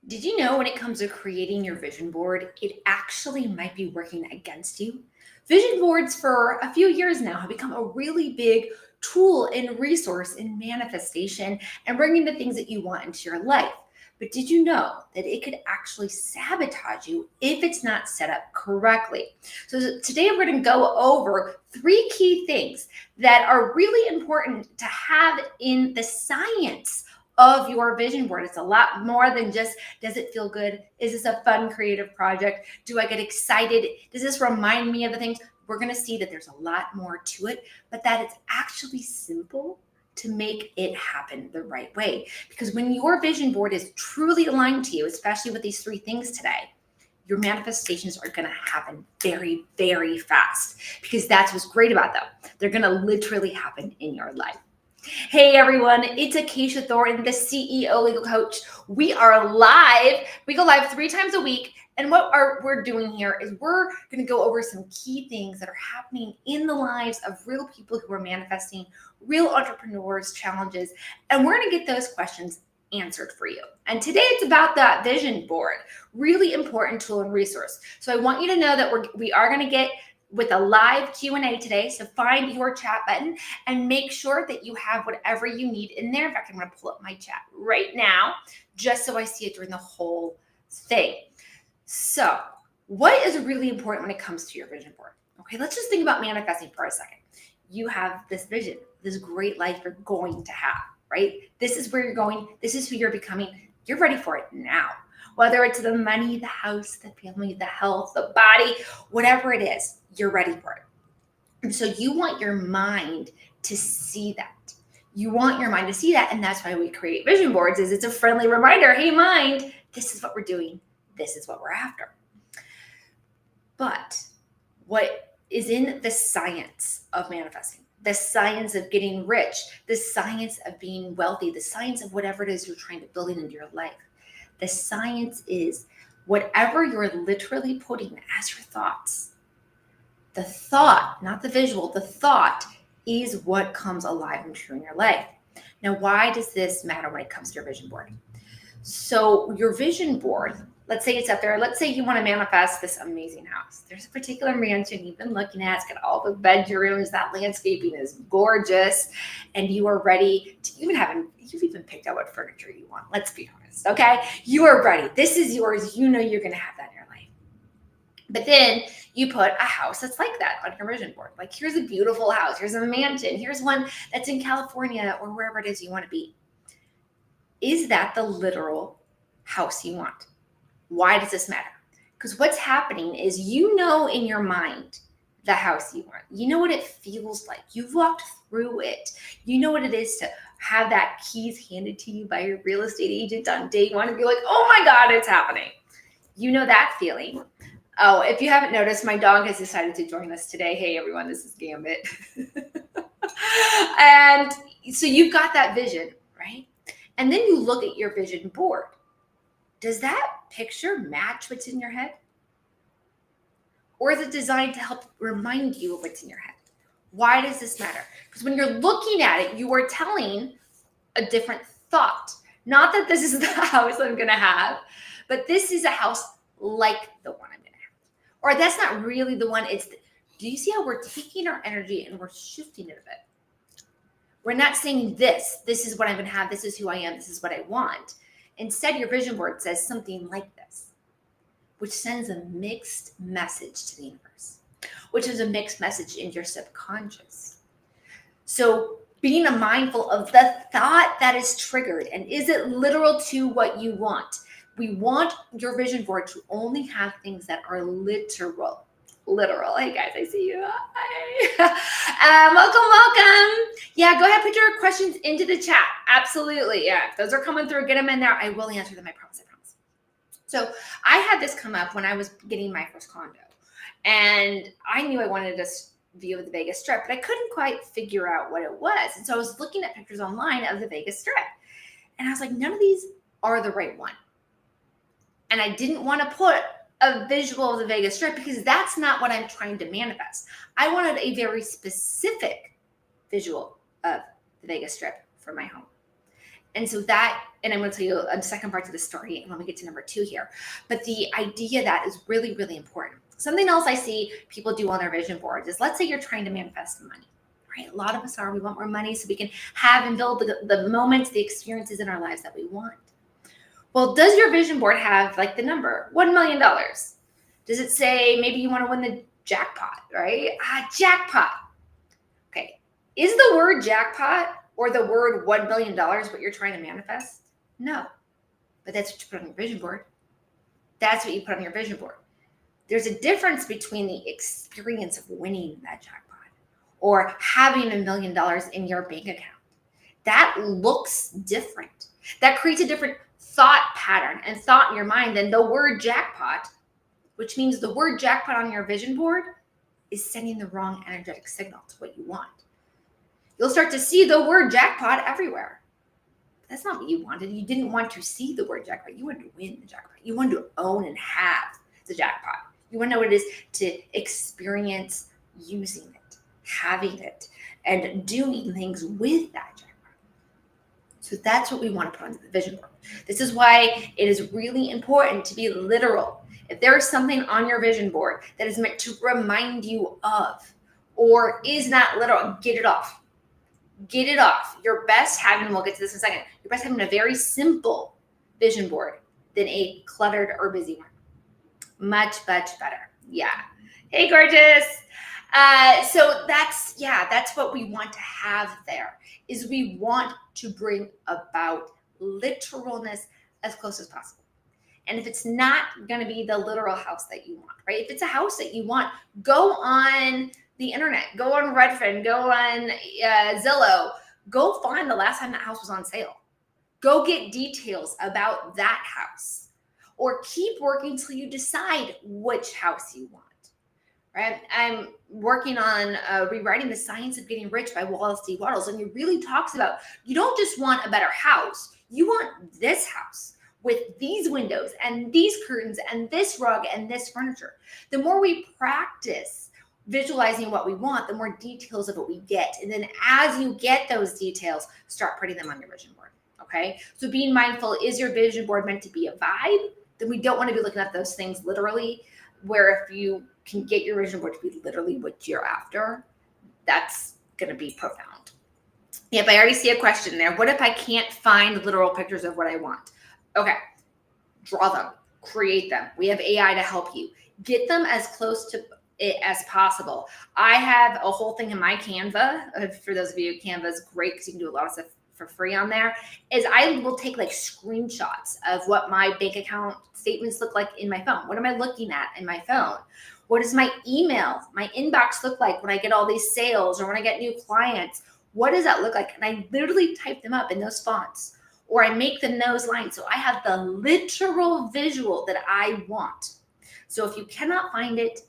Did you know when it comes to creating your vision board, it actually might be working against you? Vision boards for a few years now have become a really big tool and resource in manifestation and bringing the things that you want into your life. But did you know that it could actually sabotage you if it's not set up correctly? So today we're going to go over 3 key things that are really important to have in the science of your vision board. It's a lot more than just, does it feel good? Is this a fun creative project? Do I get excited? Does this remind me of the things? We're going to see that there's a lot more to it, but that it's actually simple to make it happen the right way. Because when your vision board is truly aligned to you, especially with these 3 things today, your manifestations are going to happen very, very fast, because that's what's great about them. They're going to literally happen in your life. Hey everyone, it's Acacia Thornton, the CEO Legal Coach. We are live. We go live 3 times a week. And what we're doing here is we're going to go over some key things that are happening in the lives of real people who are manifesting, real entrepreneurs, challenges, and we're going to get those questions answered for you. And today it's about that vision board, really important tool and resource. So I want you to know that we are going to get with a live Q&A today. So find your chat button and make sure that you have whatever you need in there. In fact, I'm going to pull up my chat right now just so I see it during the whole thing. So what is really important when it comes to your vision board? Okay, let's just think about manifesting for a second. You have this vision, this great life you're going to have, right? This is where you're going. This is who you're becoming. You're ready for it now. Whether it's the money, the house, the family, the health, the body, whatever it is, you're ready for it. And so you want your mind to see that. You want your mind to see that. And that's why we create vision boards, is it's a friendly reminder. Hey, mind, this is what we're doing. This is what we're after. But what is in the science of manifesting, the science of getting rich, the science of being wealthy, the science of whatever it is you're trying to build into your life, the science is whatever you're literally putting as your thoughts. The thought, not the visual, the thought is what comes alive and true in your life. Now, why does this matter when it comes to your vision board? So your vision board, let's say it's up there. Let's say you want to manifest this amazing house. There's a particular mansion you've been looking at. It's got all the bedrooms. That landscaping is gorgeous. And you are ready to you've even picked out what furniture you want. Let's be honest, okay? You are ready. This is yours. You know you're going to have that in your life. But then you put a house that's like that on your vision board. Like, here's a beautiful house. Here's a mansion. Here's one that's in California or wherever it is you want to be. Is that the literal house you want? Why does this matter? Because what's happening is, you know, in your mind, the house you want. You know what it feels like. You've walked through it. You know what it is to have that keys handed to you by your real estate agent on day one and be like, oh my God, it's happening. You know that feeling. Oh, if you haven't noticed, my dog has decided to join us today. Hey, everyone, this is Gambit. And so you've got that vision, right? And then you look at your vision board. Does that picture match what's in your head? Or is it designed to help remind you of what's in your head? Why does this matter? Because when you're looking at it, you are telling a different thought. Not that this is the house I'm going to have, but this is a house like the one I'm going to have. Or that's not really the one. Do you see how we're taking our energy and we're shifting it a bit? We're not saying this is what I'm going to have. This is who I am. This is what I want. Instead, your vision board says something like this, which sends a mixed message to the universe, which is a mixed message in your subconscious. So being mindful of the thought that is triggered, and is it literal to what you want? We want your vision board to only have things that are literal. Hey guys, I see you. Hi. Welcome. Yeah, go ahead, put your questions into the chat. Absolutely. Yeah, if those are coming through, get them in there. I will answer them. I promise. So I had this come up when I was getting my first condo, and I knew I wanted to view of the Vegas Strip, but I couldn't quite figure out what it was. And so I was looking at pictures online of the Vegas Strip, and I was like, none of these are the right one. And I didn't want to put a visual of the Vegas Strip because that's not what I'm trying to manifest. I wanted a very specific visual of the Vegas Strip for my home. And so that, and I'm going to tell you a second part to the story when we get to number 2 here. But the idea that is really, really important. Something else I see people do on their vision boards is, let's say you're trying to manifest money, right? A lot of us are. We want more money so we can have and build the moments, the experiences in our lives that we want. Well, does your vision board have like the number $1 million? Does it say maybe you want to win the jackpot, right? Jackpot. Okay. Is the word jackpot or the word $1 million what you're trying to manifest? No. But that's what you put on your vision board. That's what you put on your vision board. There's a difference between the experience of winning that jackpot or having $1 million in your bank account. That looks different. That creates a different thought pattern and thought in your mind than the word jackpot, which means the word jackpot on your vision board is sending the wrong energetic signal to what you want. You'll start to see the word jackpot everywhere. That's not what you wanted. You didn't want to see the word jackpot. You wanted to win the jackpot. You wanted to own and have the jackpot. You want to know what it is to experience using it, having it, and doing things with that jackpot. So that's what we want to put onto the vision board. This is why it is really important to be literal. If there is something on your vision board that is meant to remind you of or is not literal, get it off. Get it off. You're best having, we'll get to this in a second, you're best having a very simple vision board than a cluttered or busy one. Much, much better. Yeah. Hey, gorgeous. So that's what we want to have there, is we want to bring about literalness as close as possible. And if it's not going to be the literal house that you want, right? If it's a house that you want, go on the internet, go on Redfin, go on Zillow, go find the last time that house was on sale. Go get details about that house, or keep working till you decide which house you want, right? I'm working on rewriting The Science of Getting Rich by Wallace D. Wattles, and he really talks about, you don't just want a better house, you want this house with these windows and these curtains and this rug and this furniture. The more we practice visualizing what we want, the more details of it we get. And then as you get those details, start putting them on your vision board, okay? So being mindful, is your vision board meant to be a vibe? Then we don't want to be looking at those things literally, where if you can get your vision board to be literally what you're after, that's going to be profound. Yep, I already see a question there. What if I can't find literal pictures of what I want? Okay, draw them, create them. We have AI to help you. Get them as close to it as possible. I have a whole thing in my Canva. For those of you, Canva is great because you can do a lot of stuff for free on there. Is I will take like screenshots of what my bank account statements look like in my phone. What am I looking at in my phone? What does my email, my inbox look like when I get all these sales or when I get new clients? What does that look like? And I literally type them up in those fonts, or I make them those lines. So I have the literal visual that I want. So if you cannot find it,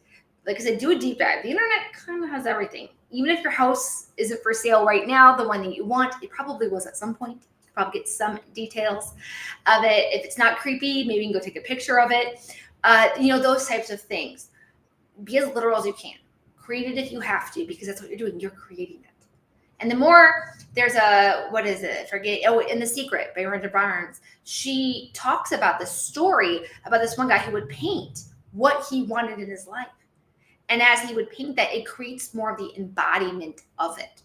like I said, do a deep dive. The internet kind of has everything. Even if your house isn't for sale right now, the one that you want, it probably was at some point. You probably get some details of it. If it's not creepy, maybe you can go take a picture of it. Those types of things. Be as literal as you can. Create it if you have to, because that's what you're doing. You're creating it. And the more, there's In The Secret by Rhonda Barnes, she talks about the story about this one guy who would paint what he wanted in his life. And as he would paint that, it creates more of the embodiment of it.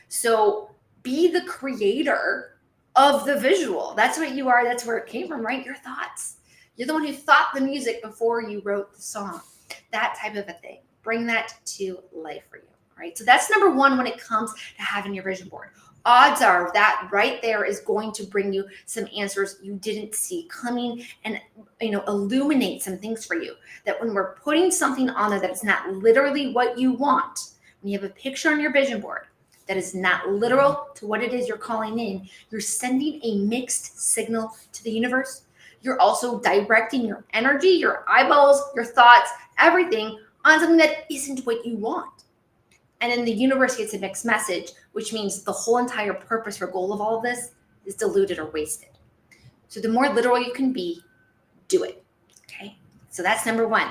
So be the creator of the visual. That's what you are. That's where it came from, right? Your thoughts. You're the one who thought the music before you wrote the song. That type of a thing. Bring that to life for you, right? So that's number one when it comes to having your vision board. Odds are that right there is going to bring you some answers you didn't see coming, and illuminate some things for you. That when we're putting something on there that is not literally what you want, when you have a picture on your vision board that is not literal to what it is you're calling in, you're sending a mixed signal to the universe. You're also directing your energy, your eyeballs, your thoughts, everything on something that isn't what you want. And then the universe gets a mixed message, which means the whole entire purpose or goal of all of this is diluted or wasted. So the more literal you can be, do it. Okay. So that's number one.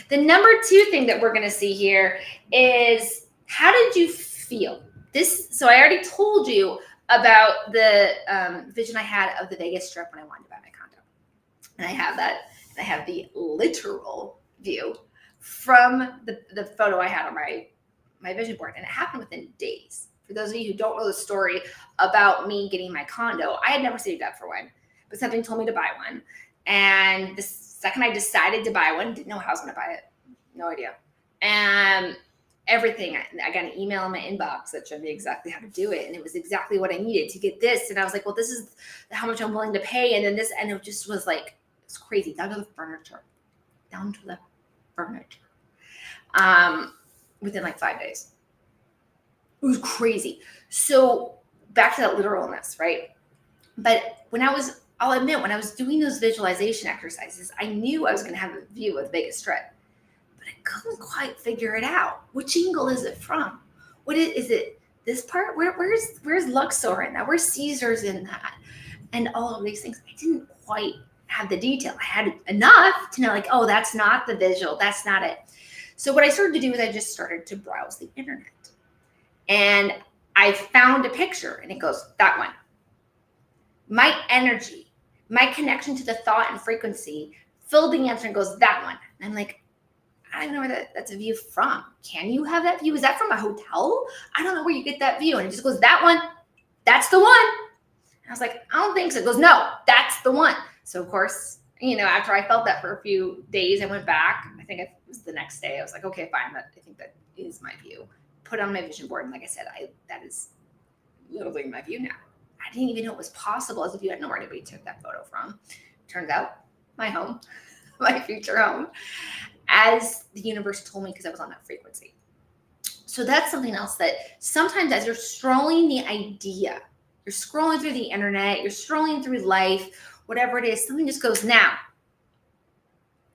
The number two thing that we're going to see here is, how did you feel? So I already told you about the vision I had of the Vegas Strip when I wanted to buy my condo. And I have that. And I have the literal view from the photo I had on my vision board. And it happened within days. For those of you who don't know the story about me getting my condo, I had never saved up for one, but something told me to buy one. And the second I decided to buy one, didn't know how I was going to buy it. No idea. And everything, I got an email in my inbox that showed me exactly how to do it. And it was exactly what I needed to get this. And I was like, well, this is how much I'm willing to pay. And then this, and it just was like, it's crazy. Down to the furniture. Within like 5 days. It was crazy. So back to that literalness, right? But I'll admit, when I was doing those visualization exercises, I knew I was going to have a view of the Vegas Strip, but I couldn't quite figure it out. Which angle is it from? Is it this part? Where's Luxor in that? Where's Caesars in that? And all of these things, I didn't quite have the detail. I had enough to know, like, oh, that's not the visual. That's not it. So what I started to do is I just started to browse the internet. And I found a picture and it goes, that one. My energy, my connection to the thought and frequency filled the answer and goes, that one. And I'm like, I don't know where that's a view from. Can you have that view? Is that from a hotel? I don't know where you get that view. And it just goes, that one. That's the one. And I was like, I don't think so. It goes, no, that's the one. So of course, after I felt that for a few days, I went back. I think it was the next day. I was like, okay, fine. I think that is my view. Put on my vision board. And like I said, that is literally my view now. I didn't even know it was possible as a view. I didn't know where anybody took that photo from. Turns out, my home, my future home, as the universe told me, because I was on that frequency. So that's something else that sometimes as you're scrolling the idea, you're scrolling through the internet, you're scrolling through life, whatever it is, something just goes, now.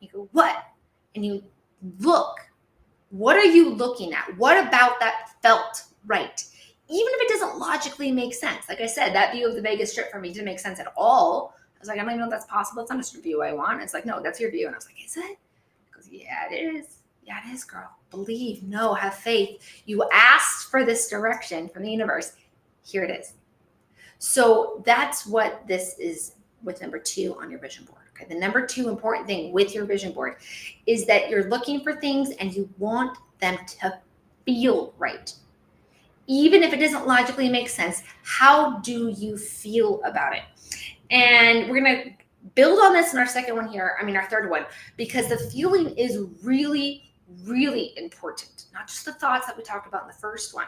You go, what? And you look. What are you looking at? What about that felt right? Even if it doesn't logically make sense. Like I said, that view of the Vegas Strip for me didn't make sense at all. I was like, I don't even know if that's possible. It's not a view I want. It's like, no, that's your view. And I was like, is it? He goes, yeah, it is. Yeah, it is, girl. Believe, know, have faith. You asked for this direction from the universe. Here it is. So that's what this is with number 2 on your vision board. Okay, the number 2 important thing with your vision board is that you're looking for things and you want them to feel right. Even if it doesn't logically make sense, how do you feel about it? And we're going to build on this in our our third one, because the feeling is really, really important. Not just the thoughts that we talked about in the first one,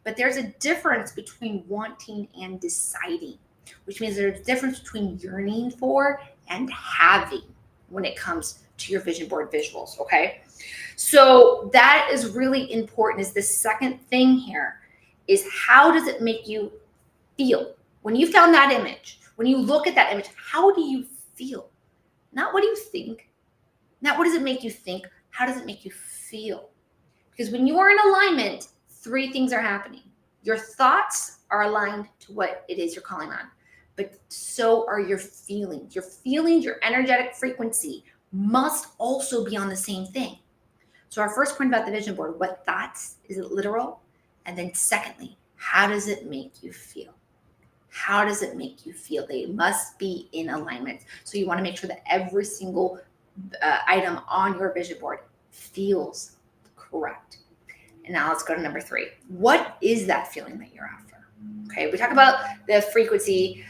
but there's a difference between wanting and deciding, which means there's a difference between yearning for and having when it comes to your vision board visuals, okay? So that is really important, is the second thing here, is how does it make you feel? When you found that image, when you look at that image, how do you feel? Not what do you think, not what does it make you think, how does it make you feel? Because when you are in alignment, 3 things are happening. Your thoughts are aligned to what it is you're calling on, but so are your feelings. Your feelings, your energetic frequency must also be on the same thing. So our first point about the vision board, what thoughts? Is it literal? And then secondly, how does it make you feel? How does it make you feel? They must be in alignment. So you want to make sure that every single item on your vision board feels correct. And now let's go to number 3. What is that feeling that you're after? Okay, we talk about the frequency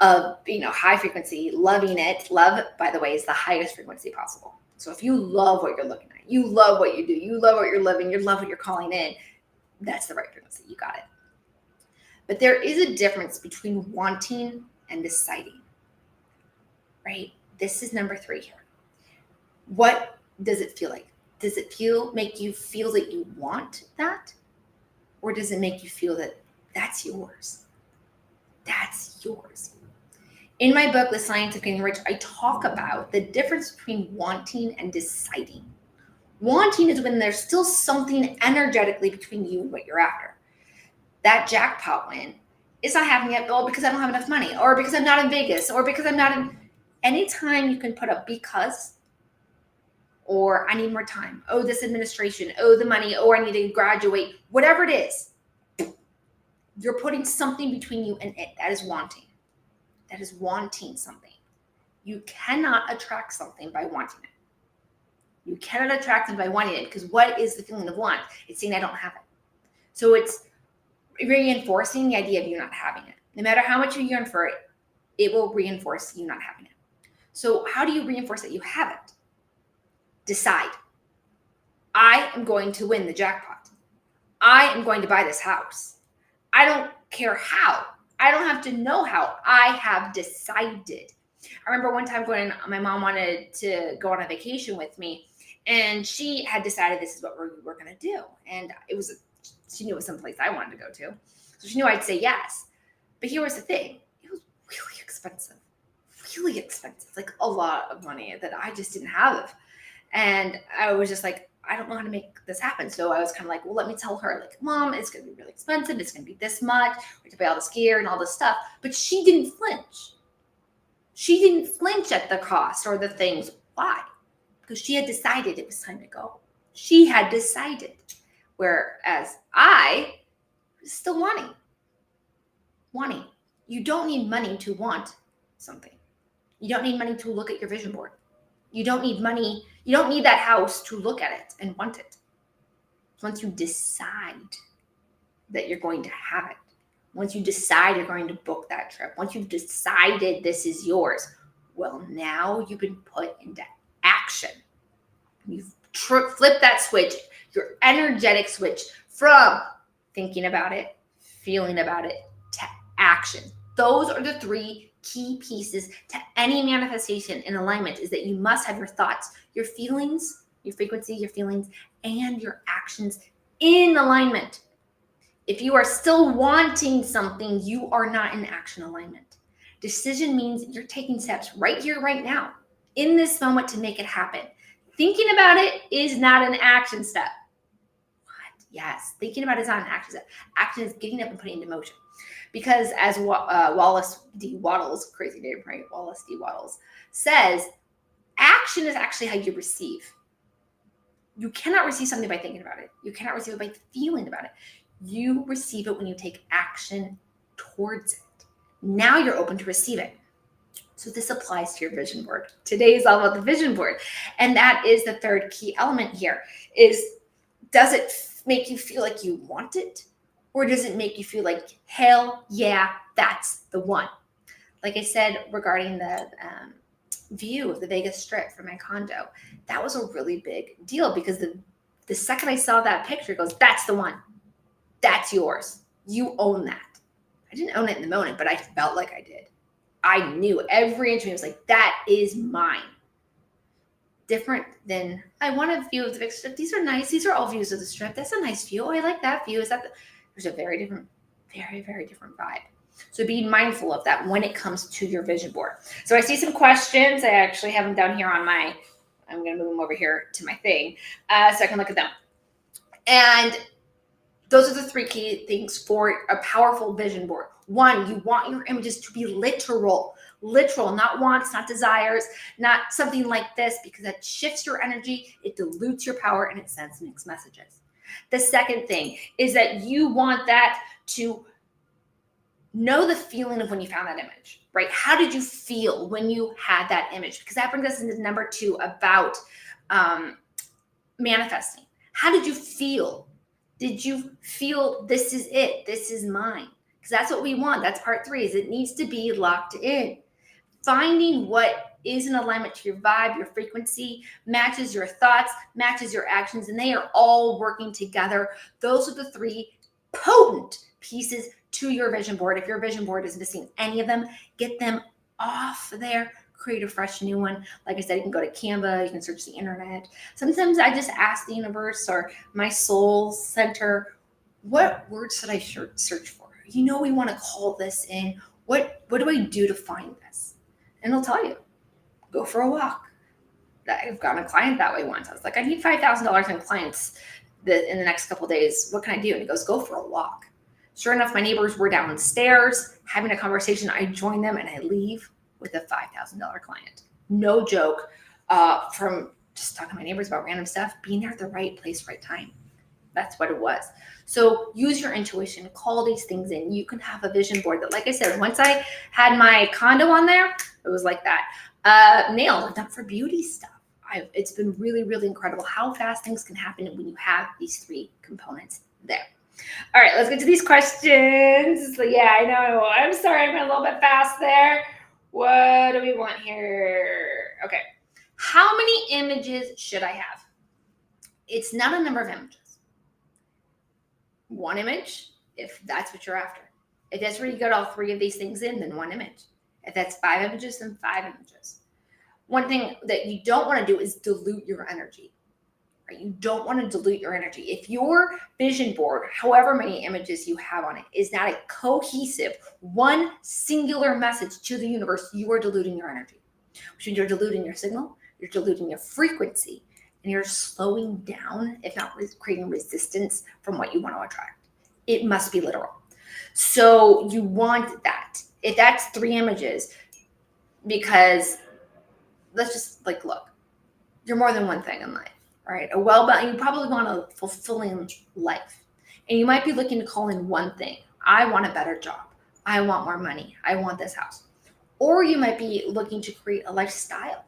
of, high frequency, loving it. Love, by the way, is the highest frequency possible. So if you love what you're looking at, you love what you do, you love what you're living, you love what you're calling in, that's the right frequency. You got it. But there is a difference between wanting and deciding, right? This is number 3 here. What does it feel like? Does it make you feel that you want that? Or does it make you feel that that's yours? That's yours. In my book, The Science of Getting Rich, I talk about the difference between wanting and deciding. Wanting is when there's still something energetically between you and what you're after. That jackpot win is not happening yet, because I don't have enough money, or because I'm not in Vegas, or because I'm not in. Anytime you can put up because, or I need more time, oh, this administration, oh, the money, or I need to graduate, whatever it is, You're putting something between you and it. That is wanting. That is wanting something. You cannot attract something by wanting it. You cannot attract it by wanting it, because what is the feeling of want? It's saying I don't have it. So it's reinforcing the idea of you not having it. No matter how much you yearn for it, it will reinforce you not having it. So how do you reinforce that you have it? Decide. I am going to win the jackpot. I am going to buy this house. I don't care how. I don't have to know how. I have decided. I remember one time when my mom wanted to go on a vacation with me, and she had decided this is what we were going to do. And she knew it was someplace I wanted to go to. So she knew I'd say yes. But here was the thing. It was really expensive. Really expensive. Like a lot of money that I just didn't have. And I was just like, I don't know how to make this happen. So I was kind of like, well, let me tell her, like, Mom, it's going to be really expensive. It's going to be this much. We have to pay all this gear and all this stuff. But she didn't flinch. She didn't flinch at the cost or the things. Why? Because she had decided it was time to go. She had decided. Whereas I was still wanting. You don't need money to want something. You don't need money to look at your vision board. You don't need money. You don't need that house to look at it and want it. Once you decide that you're going to have it, once you decide you're going to book that trip, once you've decided this is yours, well, now you can put into action. You've flipped that switch, your energetic switch, from thinking about it, feeling about it, to action. Those are the three key pieces to any manifestation in alignment, is that you must have your thoughts, your feelings, your frequency, your feelings, and your actions in alignment. If you are still wanting something, you are not in action alignment. Decision means you're taking steps right here, right now, in this moment to make it happen. Thinking about it is not an action step. What? Yes, thinking about it is not an action step. Action is getting up and putting it into motion. Because as Wallace D. Wattles, crazy name, right? Wallace D. Wattles says, action is actually how you receive. You cannot receive something by thinking about it. You cannot receive it by feeling about it. You receive it when you take action towards it. Now you're open to receive it. So this applies to your vision board. Today is all about the vision board. And that is the third key element here, is, does it make you feel like you want it? Or does it make you feel like, hell yeah, that's the one? Like I said, regarding the view of the Vegas Strip from my condo, that was a really big deal, because the second I saw that picture, it goes, that's the one. That's yours. You own that. I didn't own it in the moment, but I felt like I did. I knew every inch of me was like, that is mine. Different than, I want a view of the Vegas Strip. These are nice. These are all views of the Strip. That's a nice view. Oh, I like that view. Is that there's a very, very different vibe. So be mindful of that when it comes to your vision board. So I see some questions. I actually have them down here on I'm going to move them over here to my thing so I can look at them. And those are the three key things for a powerful vision board. One, you want your images to be literal, not wants, not desires, not something like this, because that shifts your energy, it dilutes your power, and it sends mixed messages. The second thing is that you want that to know the feeling of when you found that image, right? How did you feel when you had that image? Because that brings us into number 2 about manifesting. How did you feel? Did you feel this is it? This is mine? Because that's what we want. That's part 3, is it needs to be locked in. Finding what is in alignment to your vibe, your frequency, matches your thoughts, matches your actions, and they are all working together. Those are the 3 potent pieces to your vision board. If your vision board is missing any of them, get them off there. Create a fresh new one. Like I said, you can go to Canva, you can search the internet. Sometimes I just ask the universe or my soul center, what words should I search for? We want to call this in. What do I do to find this? And it'll tell you, go for a walk. I've gotten a client that way once. I was like, I need $5,000 in clients in the next couple of days. What can I do? And he goes, go for a walk. Sure enough, my neighbors were downstairs having a conversation. I join them and I leave with a $5,000 client. No joke. From just talking to my neighbors about random stuff, being there at the right place, right time. That's what it was. So use your intuition, call these things in. You can have a vision board that, like I said, once I had my condo on there, it was like that. Nails, I've done for beauty stuff. It's been really, really incredible how fast things can happen when you have these three components there. All right, let's get to these questions. So yeah, I know. I'm sorry, I'm a little bit fast there. What do we want here? Okay. How many images should I have? It's not a number of images. One image, if that's what you're after. If that's where you got all three of these things in, then one image. If that's 5 images, then 5 images. One thing that you don't want to do is dilute your energy. Right? You don't want to dilute your energy. If your vision board, however many images you have on it, is not a cohesive, one singular message to the universe, you are diluting your energy. Which means you're diluting your signal, you're diluting your frequency, and you're slowing down, if not creating resistance from what you want to attract. It must be literal. So you want that. If that's 3 images, because let's just look, you're more than one thing in life, right? You probably want a fulfilling life. And you might be looking to call in one thing. I want a better job. I want more money. I want this house. Or you might be looking to create a lifestyle.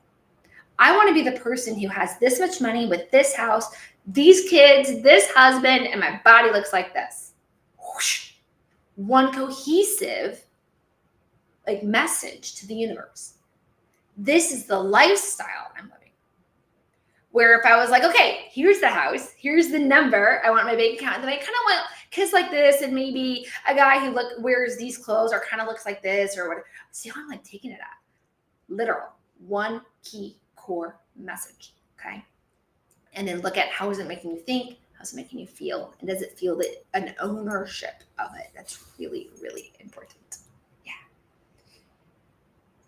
I want to be the person who has this much money with this house, these kids, this husband, and my body looks like this. Whoosh. One cohesive message to the universe. This is the lifestyle I'm living. Where if I was like, okay, here's the house, here's the number, I want my bank account, then I kind of want kids like this, and maybe a guy who wears these clothes or kind of looks like this or whatever. See how I'm taking it at? Literal. One key core message, okay? And then look at how is it making you think, how's it making you feel, and does it feel an ownership of it? That's really, really important. Yeah.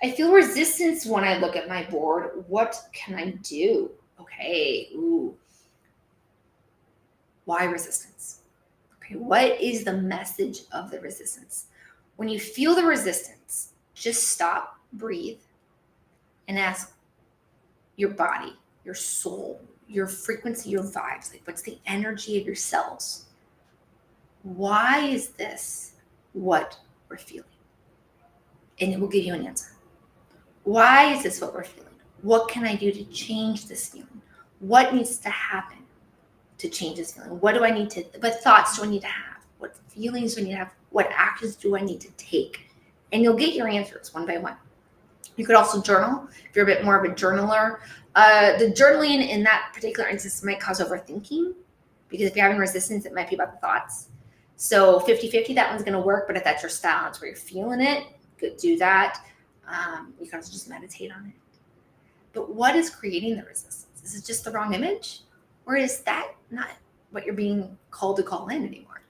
I feel resistance when I look at my board. What can I do? Okay, why resistance? Okay, what is the message of the resistance? When you feel the resistance, just stop, breathe, and ask your body, your soul, your frequency, your vibes, what's the energy of your cells? Why is this what we're feeling? And it will give you an answer. Why is this what we're feeling? What can I do to change this feeling? What needs to happen to change this feeling? What thoughts do I need to have? What feelings do I need to have? What actions do I need to take? And you'll get your answers one by one. You could also journal if you're a bit more of a journaler. The journaling in that particular instance might cause overthinking, because if you're having resistance, it might be about the thoughts. So 50-50, that one's going to work. But if that's your style, it's where you're feeling it, good, do that. You can also just meditate on it. But what is creating the resistance? Is it just the wrong image? Or is that not what you're being called to call in anymore?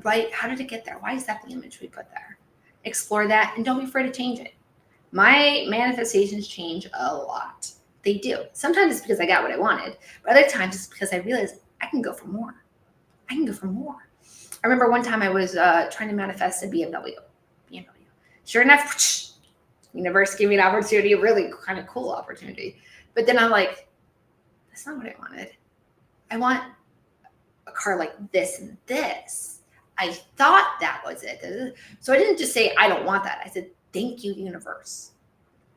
Right? How did it get there? Why is that the image we put there? Explore that, and don't be afraid to change it. My manifestations change a lot. They do. Sometimes it's because I got what I wanted, but other times it's because I realized I can go for more. I remember one time I was trying to manifest a BMW. Sure enough, universe gave me an opportunity, a really kind of cool opportunity. But then I'm like, that's not what I wanted. I want a car like this and this. I thought that was it. So I didn't just say, I don't want that. I said, thank you, universe.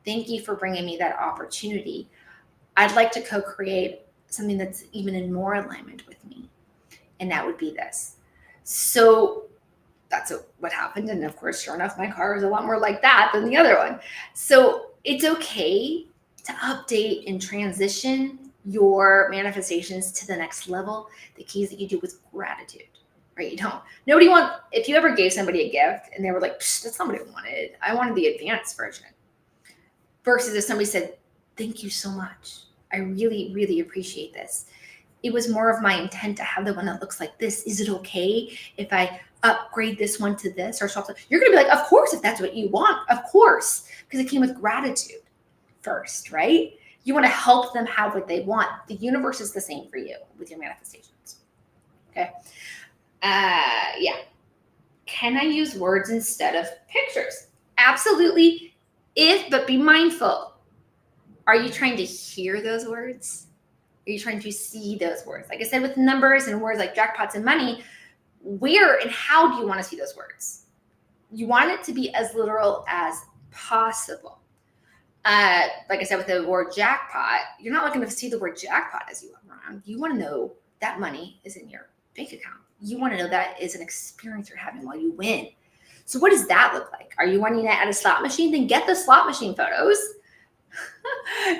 Thank you for bringing me that opportunity. I'd like to co-create something that's even in more alignment with me. And that would be this. So that's what happened. And of course, sure enough, my car is a lot more like that than the other one. So it's okay to update and transition your manifestations to the next level. The key is that you do with gratitude, right? If you ever gave somebody a gift and they were like, that's not what I wanted. I wanted the advanced version. Versus if somebody said, thank you so much. I really, really appreciate this. It was more of my intent to have the one that looks like this. Is it okay if I upgrade this one to this or something? You're going to be like, of course, if that's what you want, of course, because it came with gratitude first, right? You want to help them have what they want. The universe is the same for you with your manifestations. Okay. Yeah. Can I use words instead of pictures? Absolutely. But be mindful. Are you trying to hear those words? Are you trying to see those words? Like I said, with numbers and words like jackpots and money, where and how do you want to see those words? You want it to be as literal as possible. Like I said, with the word jackpot, you're not looking to see the word jackpot as you look around. You want to know that money is in your bank account. You want to know that is an experience you're having while you win. So what does that look like? Are you wanting that at a slot machine? Then get the slot machine photos.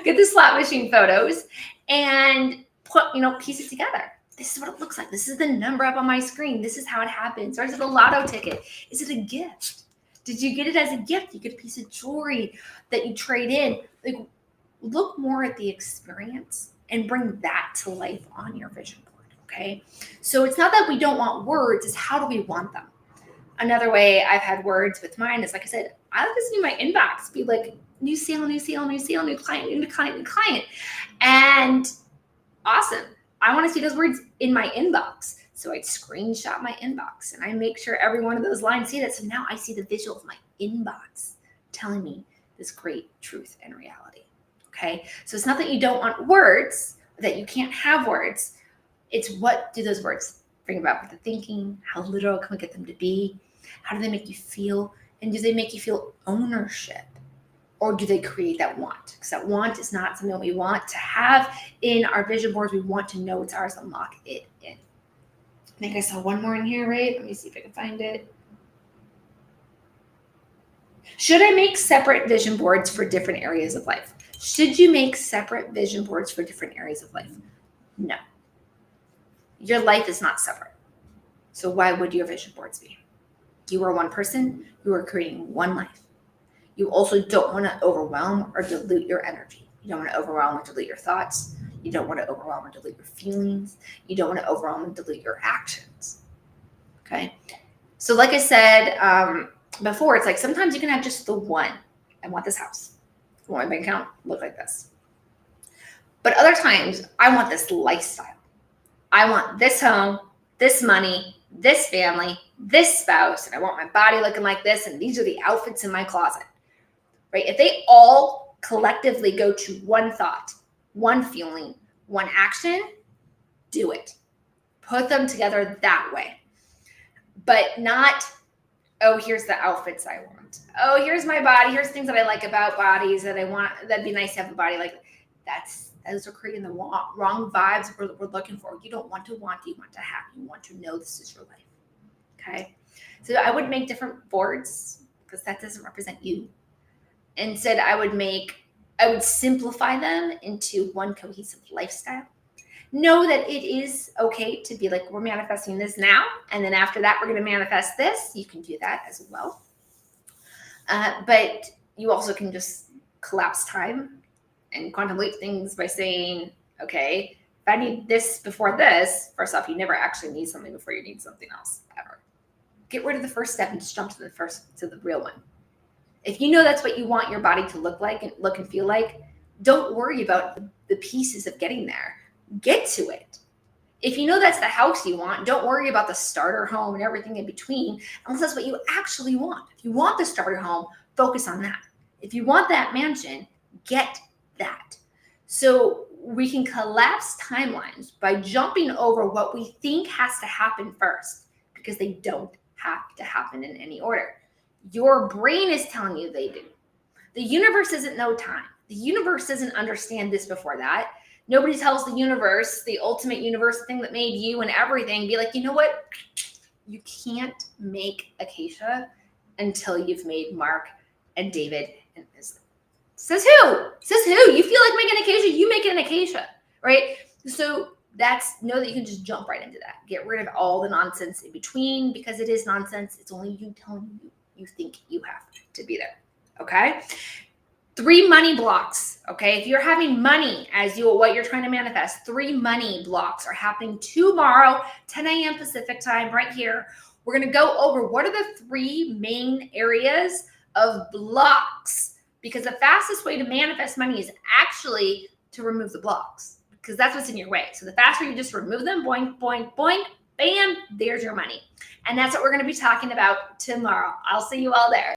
Get the slot machine photos and put, piece it together. This is what it looks like. This is the number up on my screen. This is how it happens. Or is it a lotto ticket? Is it a gift? Did you get it as a gift? You get a piece of jewelry that you trade in. Like, look more at the experience and bring that to life on your vision board, okay? So it's not that we don't want words, it's how do we want them? Another way I've had words with mine is, like I said, I like to see my inbox be like, new sale, new sale, new sale, new client, new client, new client. And awesome. I want to see those words in my inbox. So I'd screenshot my inbox and I make sure every one of those lines see that. So now I see the visual of my inbox telling me this great truth and reality. Okay. So it's not that you don't want words, that you can't have words. It's what do those words bring about with the thinking? How literal can we get them to be? How do they make you feel? And do they make you feel ownership? Or do they create that want? Because that want is not something we want to have in our vision boards. We want to know it's ours and lock it in. I think I saw one more in here, right? Let me see if I can find it. Should I make separate vision boards for different areas of life? Should you make separate vision boards for different areas of life? No. Your life is not separate. So why would your vision boards be? You are one person. You are creating one life. You also don't want to overwhelm or dilute your energy. You don't want to overwhelm or dilute your thoughts. You don't want to overwhelm or dilute your feelings. You don't want to overwhelm and dilute your actions. Okay. So like I said before, it's like sometimes you can have just the one. I want this house. I want my bank account look like this. But other times I want this lifestyle. I want this home, this money, this family, this spouse, and I want my body looking like this, and these are the outfits in my closet. Right? If they all collectively go to one thought, one feeling, one action, do it. Put them together that way. But not, oh, here's the outfits I want. Oh, here's my body. Here's things that I like about bodies that I want. That'd be nice to have a body like that. Those are creating the wrong vibes we're looking for. You don't want to want, you want to have. You want to know this is your life. Okay? So I would make different boards because that doesn't represent you. Instead, I would simplify them into one cohesive lifestyle. Know that it is okay to be like, we're manifesting this now, and then after that, we're going to manifest this. You can do that as well. But you also can just collapse time and contemplate things by saying, okay, if I need this before this, first off, you never actually need something before you need something else, ever. Get rid of the first step and just jump to the real one. If you know that's what you want your body to look like and look and feel like, don't worry about the pieces of getting there. Get to it. If you know that's the house you want, don't worry about the starter home and everything in between, unless that's what you actually want. If you want the starter home, focus on that. If you want that mansion, get that. So we can collapse timelines by jumping over what we think has to happen first, because they don't have to happen in any order. Your brain is telling you they do. The universe doesn't know time. The universe doesn't understand this before that. Nobody tells the universe, the ultimate universe, the thing that made you and everything, be like, you know what? You can't make Acacia until you've made Mark and David and Isla. Says who? Says who? You feel like making Acacia, you make it an Acacia, right? So know that you can just jump right into that. Get rid of all the nonsense in between, because it is nonsense. It's only you telling you think you have to be there. Okay. 3 money blocks. Okay. If you're having money as what you're trying to manifest, 3 money blocks are happening tomorrow, 10 a.m. Pacific time, right here. We're going to go over what are the 3 main areas of blocks, because the fastest way to manifest money is actually to remove the blocks, because that's what's in your way. So the faster you just remove them, boink, boink, boink, bam, there's your money. And that's what we're going to be talking about tomorrow. I'll see you all there.